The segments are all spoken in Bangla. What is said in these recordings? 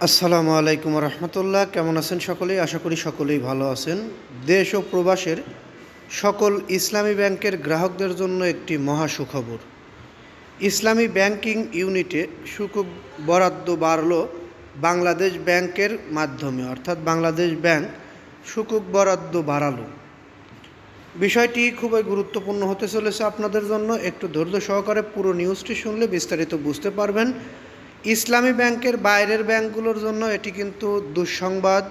আসসালামু আলাইকুম রহমতুল্লাহ। কেমন আছেন সকলেই? আশা করি সকলেই ভালো আছেন। দেশ ও প্রবাসের সকল ইসলামী ব্যাংকের গ্রাহকদের জন্য একটি মহা সুখবর। ইসলামী ব্যাংকিং ইউনিটে সুকুক বরাদ্দ বাড়ল বাংলাদেশ ব্যাংকের মাধ্যমে, অর্থাৎ বাংলাদেশ ব্যাংক সুকুক বরাদ্দ বাড়ালো। বিষয়টি খুবই গুরুত্বপূর্ণ হতে চলেছে আপনাদের জন্য। একটু ধৈর্য সহকারে পুরো নিউজটি শুনলে বিস্তারিত বুঝতে পারবেন। ইসলামী ব্যাংকের বাইরের ব্যাংকগুলোর জন্য এটি কিন্তু দুঃসংবাদ,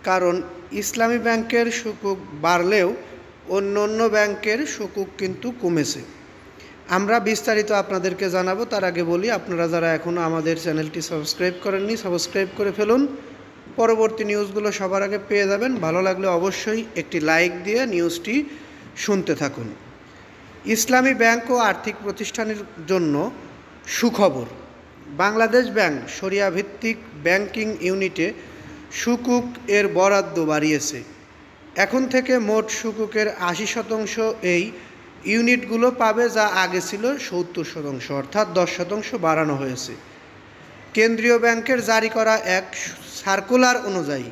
কারণ ইসলামী ব্যাংকের সুকুক বাড়লেও অন্য অন্য ব্যাংকের সুকুক কিন্তু কমেছে। আমরা বিস্তারিত আপনাদেরকে জানাবো। তার আগে বলি, আপনারা যারা এখনও আমাদের চ্যানেলটি সাবস্ক্রাইব করেননি, সাবস্ক্রাইব করে ফেলুন। পরবর্তী নিউজগুলো সবার আগে পেয়ে যাবেন। ভালো লাগলে অবশ্যই একটি লাইক দিয়ে নিউজটি শুনতে থাকুন। ইসলামী ব্যাংক ও আর্থিক প্রতিষ্ঠানের জন্য সুখবর। বাংলাদেশ ব্যাংক শরিয়া ভিত্তিক ব্যাংকিং ইউনিটে সুকুক এর বরাদ্দ বাড়িয়েছে। এখন থেকে মোট সুকুকের ৮০% এই ইউনিটগুলো পাবে, যা আগে ছিল ৭০%, অর্থাৎ ১০% বাড়ানো হয়েছে। কেন্দ্রীয় ব্যাংকের জারি করা এক সার্কুলার অনুযায়ী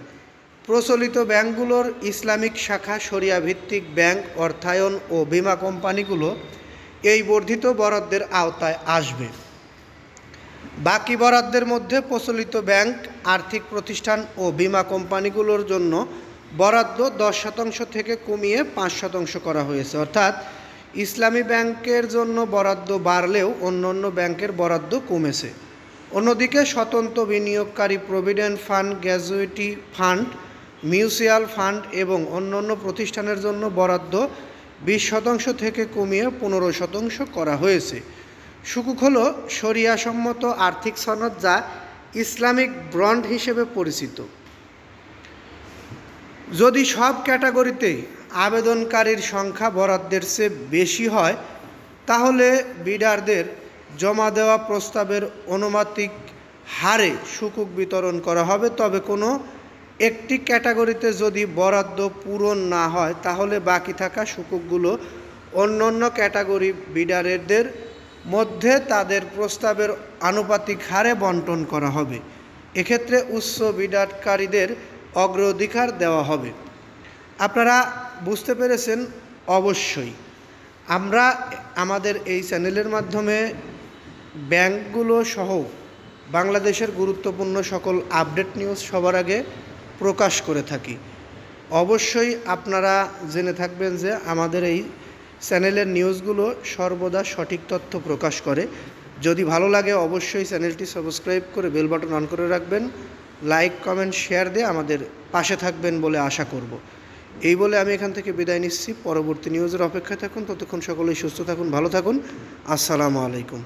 প্রচলিত ব্যাংকগুলোর ইসলামিক শাখা, শরিয়া ভিত্তিক ব্যাংক, অর্থায়ন ও বীমা কোম্পানিগুলো এই বর্ধিত বরাদ্দের আওতায় আসবে। বাকি বরাদ্দের মধ্যে প্রচলিত ব্যাংক, আর্থিক প্রতিষ্ঠান ও বীমা কোম্পানিগুলোর জন্য বরাদ্দ ১০% থেকে কমিয়ে ৫% করা হয়েছে, অর্থাৎ ইসলামী ব্যাংকের জন্য বরাদ্দ বাড়লেও অন্য অন্য ব্যাংকের বরাদ্দ কমেছে। অন্যদিকে স্বতন্ত্র বিনিয়োগকারী provident fund, gratuity fund, mutual fund এবং অন্যান্য প্রতিষ্ঠানের জন্য বরাদ্দ ২০% থেকে কমিয়ে ১৫% করা হয়েছে। সুকুক হল শরিয়াসম্মত আর্থিক সনদ, যা ইসলামিক বন্ড হিসেবে পরিচিত। যদি সব ক্যাটাগরিতেই আবেদনকারীর সংখ্যা বরাদ্দের চেয়ে বেশি হয়, তাহলে বিডারদের জমা দেওয়া প্রস্তাবের আনুপাতিক হারে সুকুক বিতরণ করা হবে। তবে কোনো একটি ক্যাটাগরিতে যদি বরাদ্দ পূরণ না হয়, তাহলে বাকি থাকা সুকুকগুলো অন্য অন্য ক্যাটাগরি বিডারদের মধ্যে তাদের প্রস্তাবের আনুপাতিক হারে বণ্টন করা হবে। এক্ষেত্রে উচ্চ বিডারকারীদের অগ্রাধিকার দেওয়া হবে। আপনারা বুঝতে পেরেছেন অবশ্যই। আমরা আমাদের এই চ্যানেলের মাধ্যমে ব্যাংকগুলো সহ বাংলাদেশের গুরুত্বপূর্ণ সকল আপডেট নিউজ সবার আগে প্রকাশ করে থাকি। অবশ্যই আপনারা জেনে থাকবেন যে আমাদের এই চ্যানেলের নিউজগুলো সর্বদা সঠিক তথ্য প্রকাশ করে। যদি ভালো লাগে অবশ্যই চ্যানেলটি সাবস্ক্রাইব করে বেল বাটন অন করে রাখবেন। লাইক, কমেন্ট, শেয়ার দিয়ে আমাদের পাশে থাকবেন বলে আশা করব। এই বলে আমি এখান থেকে বিদায় নিচ্ছি। পরবর্তী নিউজের অপেক্ষায় থাকুন। ততক্ষণ সকলেই সুস্থ থাকুন, ভালো থাকুন। আসসালামু আলাইকুম।